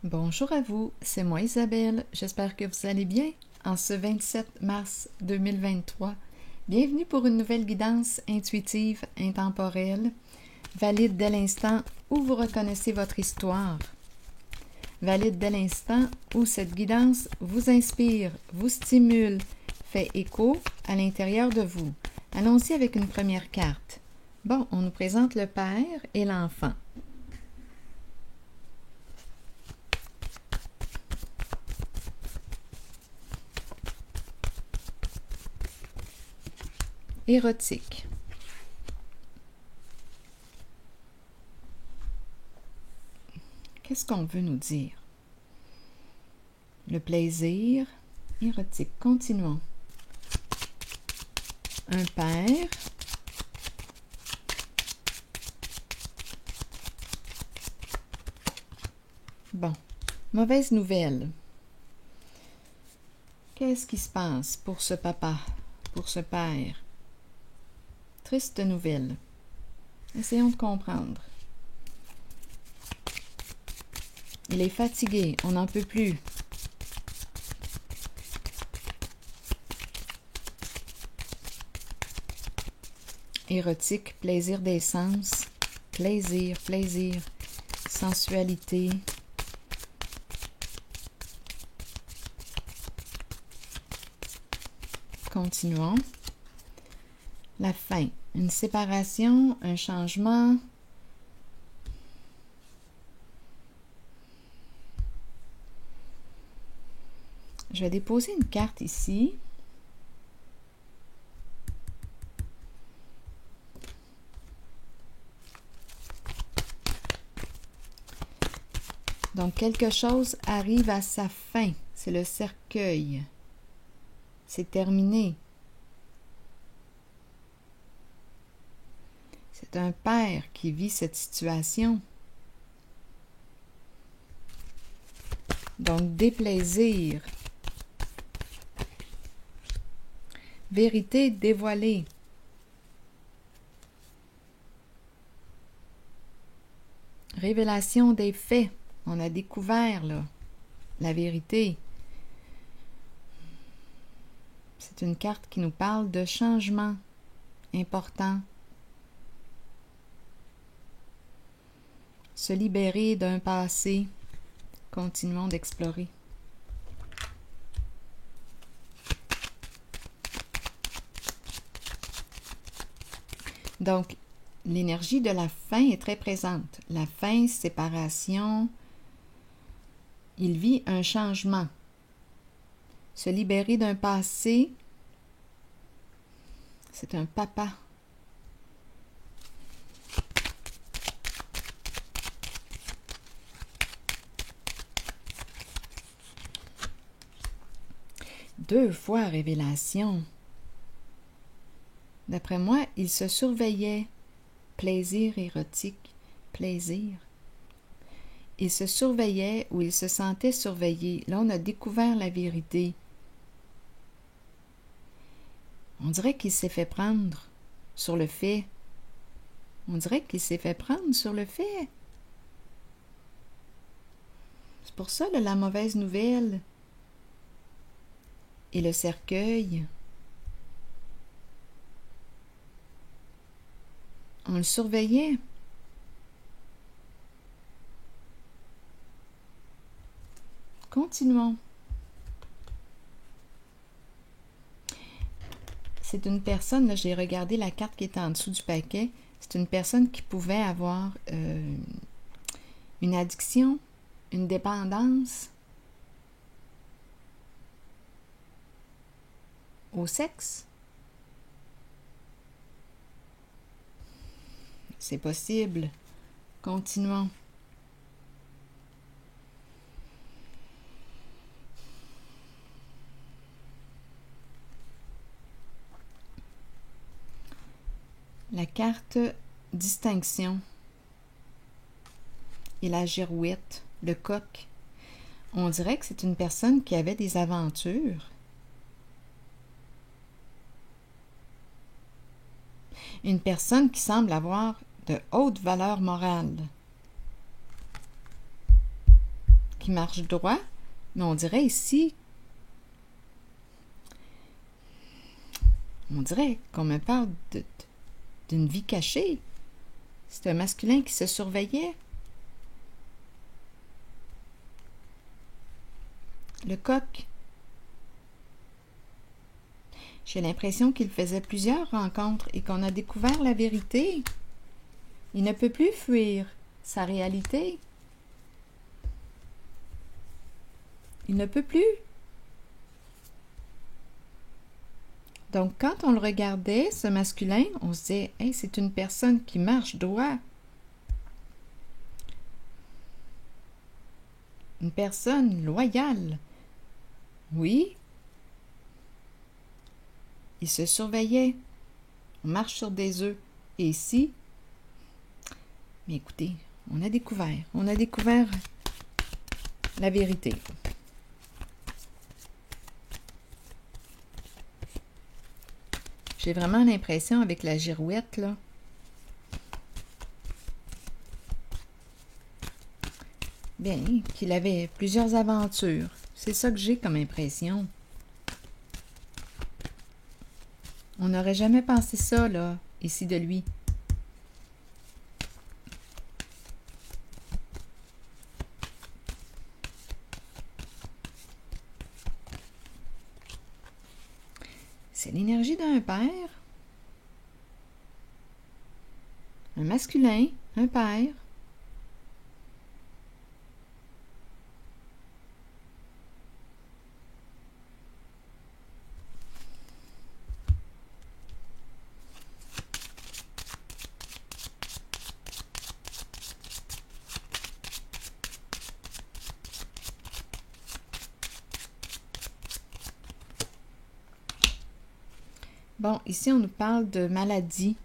Bonjour à vous, c'est moi Isabelle, j'espère que vous allez bien en ce 27 mars 2023. Bienvenue pour une nouvelle guidance intuitive, intemporelle, valide dès l'instant où vous reconnaissez votre histoire. Valide dès l'instant où cette guidance vous inspire, vous stimule, fait écho à l'intérieur de vous. Allons-y avec une première carte. Bon, on nous présente le père et l'enfant. Érotique. Qu'est-ce qu'on veut nous dire? Le plaisir érotique. Continuons. Un père. Bon, mauvaise nouvelle. Qu'est-ce qui se passe pour ce papa, pour ce père? Triste nouvelle. Essayons de comprendre. Il est fatigué, on n'en peut plus. Érotique, plaisir des sens, plaisir, sensualité. Continuons. La fin, une séparation, un changement. Je vais déposer une carte ici. Donc, quelque chose arrive à sa fin. C'est le cercueil. C'est terminé. C'est un père qui vit cette situation. Donc, déplaisir. Vérité dévoilée. Révélation des faits. On a découvert là, la vérité. C'est une carte qui nous parle de changement important. Se libérer d'un passé. Continuons d'explorer. Donc, l'énergie de la fin est très présente. La fin, séparation. Il vit un changement. Se libérer d'un passé, c'est un papa. Deux fois révélation. D'après moi, il se surveillait. Plaisir érotique, plaisir. Il se surveillait ou il se sentait surveillé. Là, on a découvert la vérité. On dirait qu'il s'est fait prendre sur le fait. On dirait qu'il s'est fait prendre sur le fait. C'est pour ça, là, la mauvaise nouvelle. Et le cercueil. On le surveillait. Continuons. C'est une personne, là, j'ai regardé la carte qui est en dessous du paquet, c'est une personne qui pouvait avoir une addiction, une dépendance au sexe. C'est possible. Continuons. La carte distinction et la girouette, le coq. On dirait que c'est une personne qui avait des aventures. Une personne qui semble avoir de hautes valeurs morales. qui marche droit, mais on dirait ici, on dirait qu'on me parle d'une vie cachée. C'est un masculin qui se surveillait. Le coq. J'ai l'impression qu'il faisait plusieurs rencontres et qu'on a découvert la vérité. Il ne peut plus fuir sa réalité. Il ne peut plus. Donc, quand on le regardait, ce masculin, on se disait, hey, c'est une personne qui marche droit. Une personne loyale. Oui. Il se surveillait. On marche sur des œufs. Et ici, mais écoutez, on a découvert la vérité. J'ai vraiment l'impression avec la girouette, là, bien, qu'il avait plusieurs aventures. C'est ça que j'ai comme impression. On n'aurait jamais pensé ça, là, ici de lui. C'est l'énergie d'un père, un masculin, un père. Bon, ici, on nous parle de maladie.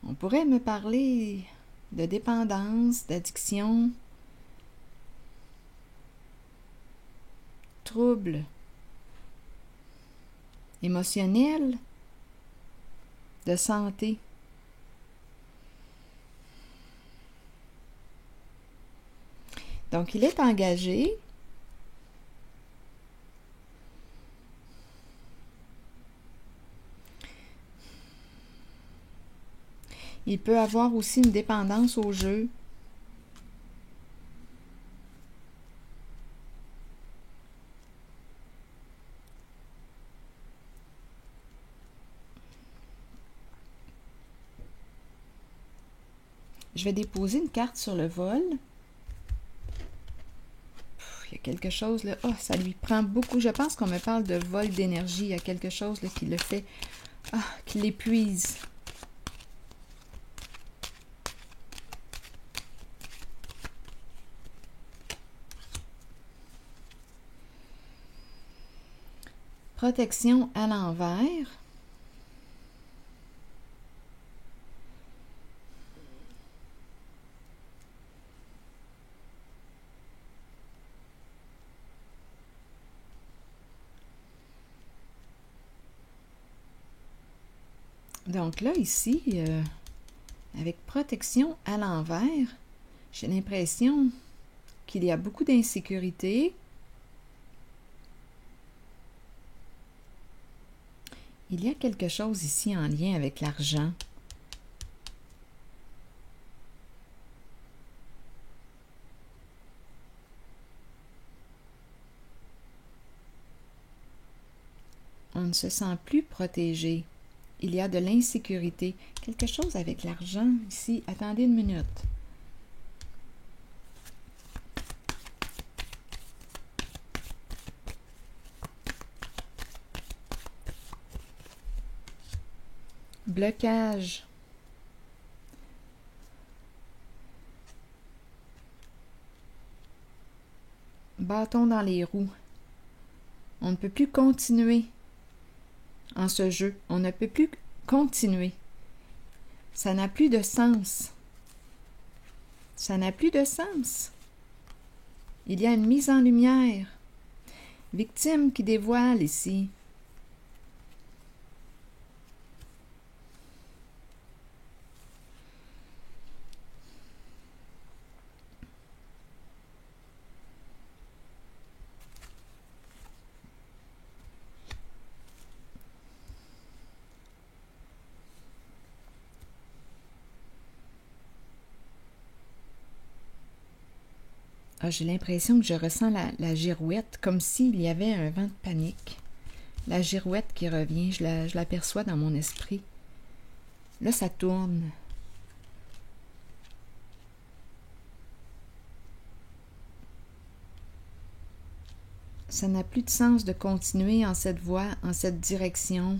On pourrait me parler de dépendance, d'addiction, troubles émotionnels, de santé. Donc, il est engagé. Il peut avoir aussi une dépendance au jeu. Je vais déposer une carte sur le vol. Il y a quelque chose là. Oh, ça lui prend beaucoup. Je pense qu'on me parle de vol d'énergie. Il y a quelque chose là qui le fait. Ah, qui l'épuise. Protection à l'envers. Donc là, ici, avec protection à l'envers, j'ai l'impression qu'il y a beaucoup d'insécurité. Il y a quelque chose ici en lien avec l'argent. On ne se sent plus protégé. Il y a de l'insécurité. Quelque chose avec l'argent ici. Attendez une minute. Blocage. Bâton dans les roues. On ne peut plus continuer en ce jeu. On ne peut plus continuer. Ça n'a plus de sens. Ça n'a plus de sens. Il y a une mise en lumière. Victime qui dévoile ici. Ah, j'ai l'impression que je ressens la girouette, comme s'il y avait un vent de panique. La girouette qui revient, je l'aperçois dans mon esprit. Là, ça tourne. Ça n'a plus de sens de continuer en cette voie, en cette direction.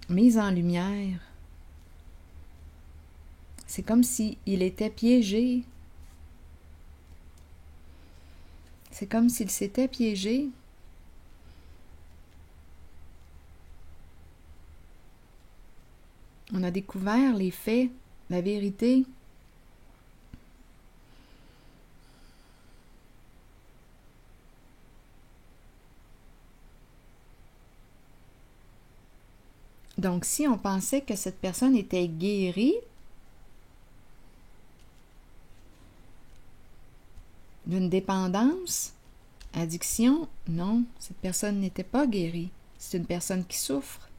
Mise en lumière. C'est comme s'il était piégé. C'est comme s'il s'était piégé. On a découvert les faits, la vérité. Donc, si on pensait que cette personne était guérie d'une dépendance, addiction, non, cette personne n'était pas guérie. C'est une personne qui souffre.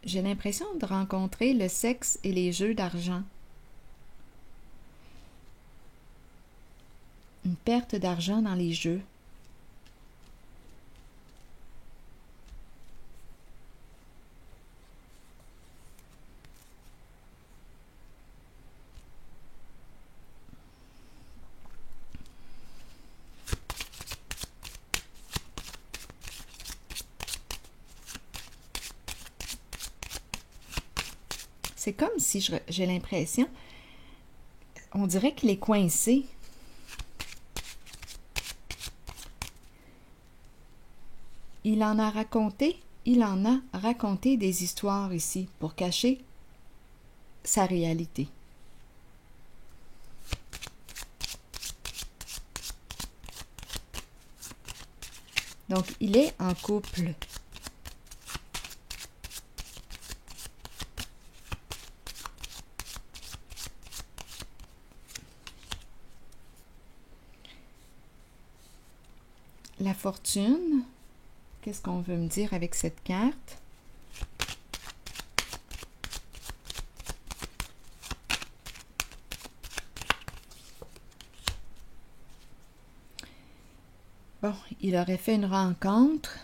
J'ai l'impression de rencontrer le sexe et les jeux d'argent. Une perte d'argent dans les jeux. C'est comme si j'ai l'impression, on dirait qu'il est coincé. Il en a raconté des histoires ici pour cacher sa réalité. Donc, il est en couple. La fortune, qu'est-ce qu'on veut me dire avec cette carte? Bon, il aurait fait une rencontre.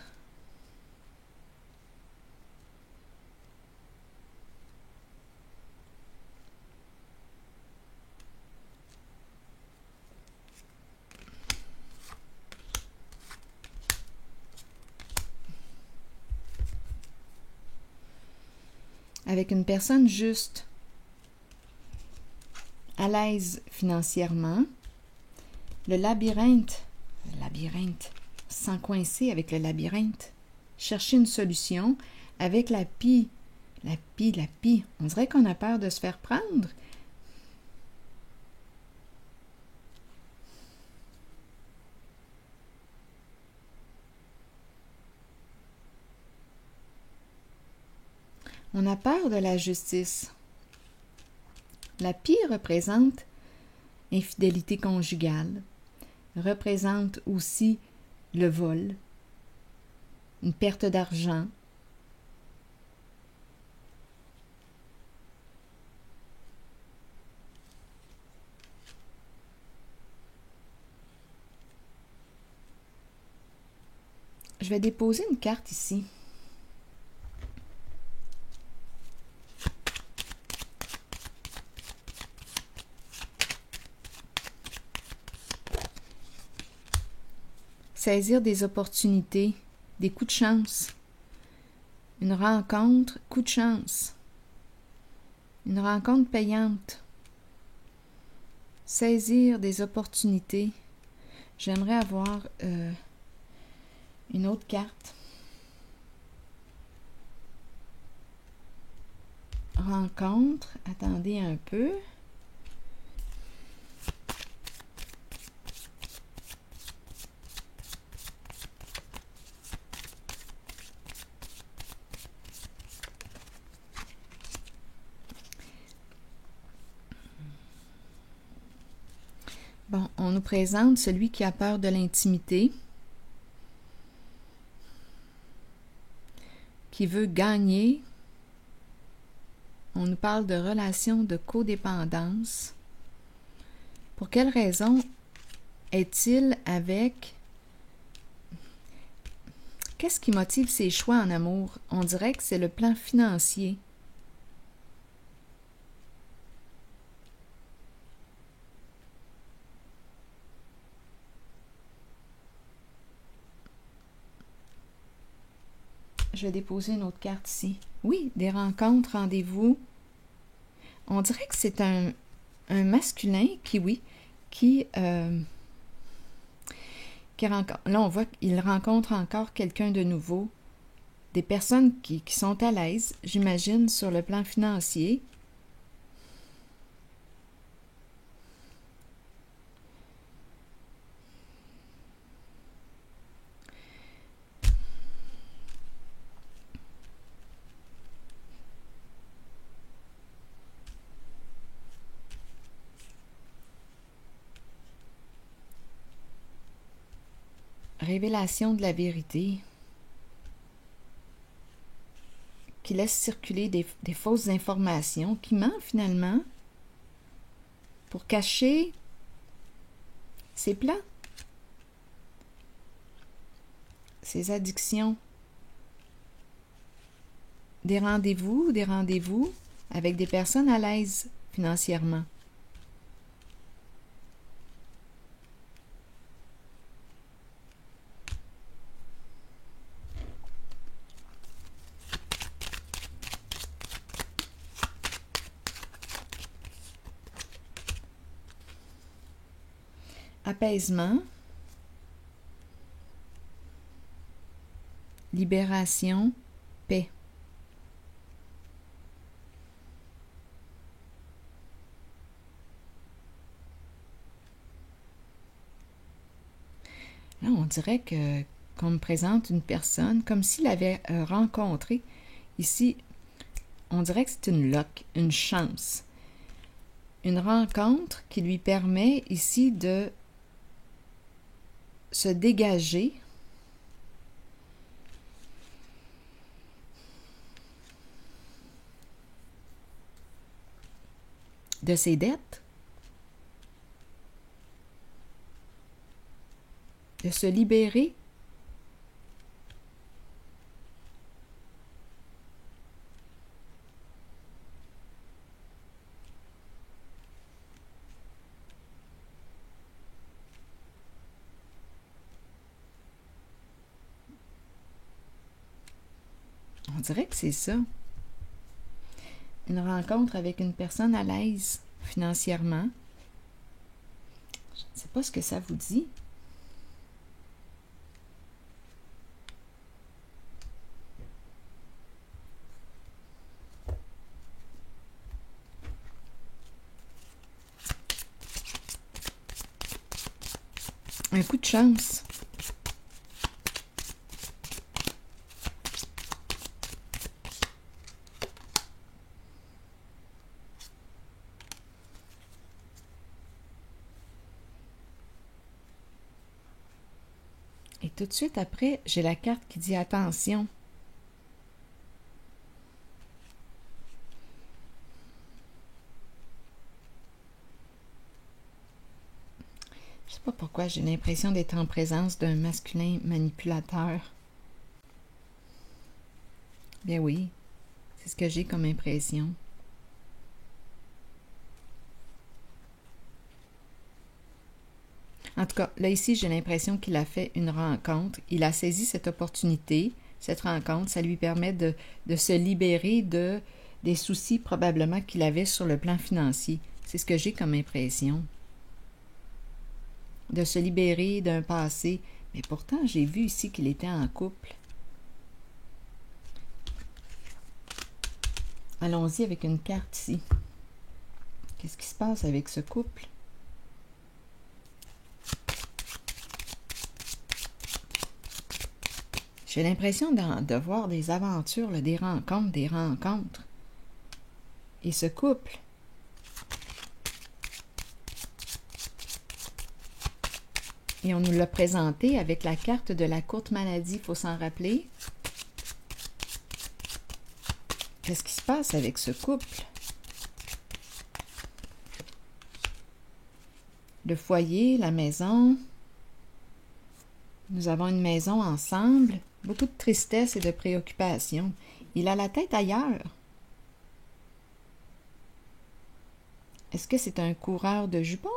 Avec une personne juste, à l'aise financièrement. Le labyrinthe, sans coincer avec le labyrinthe. Chercher une solution avec la pie. La pie. On dirait qu'on a peur de se faire prendre. On a peur de la justice. La pie représente infidélité conjugale, représente aussi le vol, une perte d'argent. Je vais déposer une carte ici. Saisir des opportunités, des coups de chance. Une rencontre, coup de chance. Une rencontre payante. Saisir des opportunités. J'aimerais avoir une autre carte. Rencontre. Attendez un peu. Bon, on nous présente celui qui a peur de l'intimité. qui veut gagner. On nous parle de relations de codépendance. Pour quelle raison est-il avec... Qu'est-ce qui motive ses choix en amour? On dirait que c'est le plan financier. Je vais déposer une autre carte ici. Oui, des rencontres, rendez-vous. On dirait que c'est un masculin qui rencontre. Là, on voit qu'il rencontre encore quelqu'un de nouveau. Des personnes qui sont à l'aise, j'imagine, sur le plan financier. Révélation de la vérité qui laisse circuler des fausses informations, qui ment finalement pour cacher ses plans, ses addictions. Des rendez-vous avec des personnes à l'aise financièrement. Apaisement, libération, paix. Là, on dirait qu'on me présente une personne comme s'il avait rencontré. Ici, on dirait que c'est une luck, une chance. Une rencontre qui lui permet ici de se dégager de ses dettes, de se libérer On dirait que c'est ça. Une rencontre avec une personne à l'aise financièrement. Je ne sais pas ce que ça vous dit. Un coup de chance. Et tout de suite après, j'ai la carte qui dit attention. Je sais pas pourquoi j'ai l'impression d'être en présence d'un masculin manipulateur. Bien oui, c'est ce que j'ai comme impression. En tout cas, là ici, j'ai l'impression qu'il a fait une rencontre. Il a saisi cette opportunité, cette rencontre. Ça lui permet de se libérer des soucis probablement qu'il avait sur le plan financier. C'est ce que j'ai comme impression. De se libérer d'un passé. Mais pourtant, j'ai vu ici qu'il était en couple. Allons-y avec une carte ici. Qu'est-ce qui se passe avec ce couple? J'ai l'impression de voir des aventures, là, des rencontres. Et ce couple, et on nous l'a présenté avec la carte de la courte maladie, il faut s'en rappeler. Qu'est-ce qui se passe avec ce couple? Le foyer, la maison. Nous avons une maison ensemble. Beaucoup de tristesse et de préoccupation. Il a la tête ailleurs. Est-ce que c'est un coureur de jupons?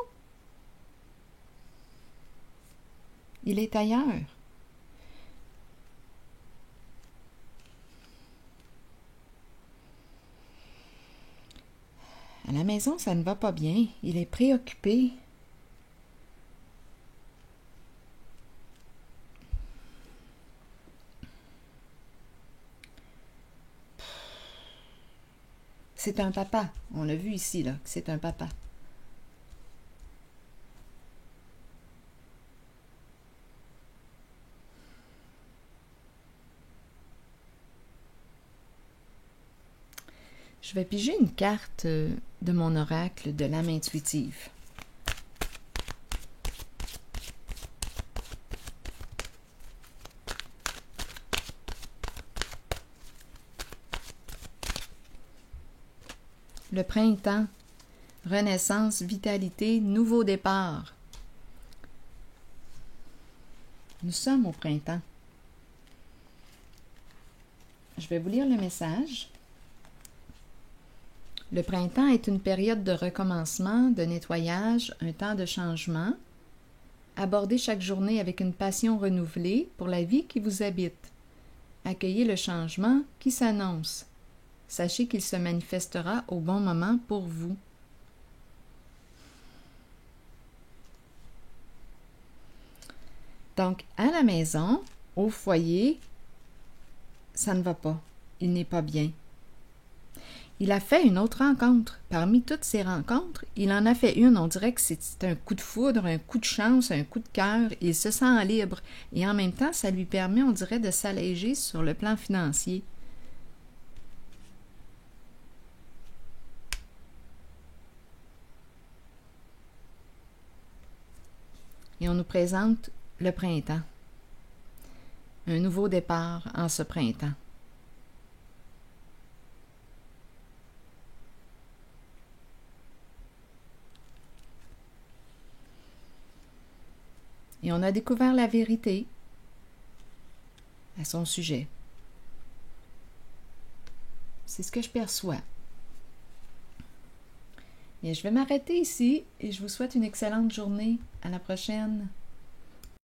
Il est ailleurs. À la maison, ça ne va pas bien. Il est préoccupé. C'est un papa. On l'a vu ici, là, que c'est un papa. Je vais piger une carte de mon oracle de l'âme intuitive. Le printemps, renaissance, vitalité, nouveau départ. Nous sommes au printemps. Je vais vous lire le message. Le printemps est une période de recommencement, de nettoyage, un temps de changement. Abordez chaque journée avec une passion renouvelée pour la vie qui vous habite. Accueillez le changement qui s'annonce. Sachez qu'il se manifestera au bon moment pour vous. Donc, à la maison, au foyer, ça ne va pas. Il n'est pas bien. Il a fait une autre rencontre. Parmi toutes ces rencontres, il en a fait une. On dirait que c'est un coup de foudre, un coup de chance, un coup de cœur. Il se sent libre. Et en même temps, ça lui permet, on dirait, de s'alléger sur le plan financier. Et on nous présente le printemps. Un nouveau départ en ce printemps. Et on a découvert la vérité à son sujet. C'est ce que je perçois. Et je vais m'arrêter ici et je vous souhaite une excellente journée. À la prochaine.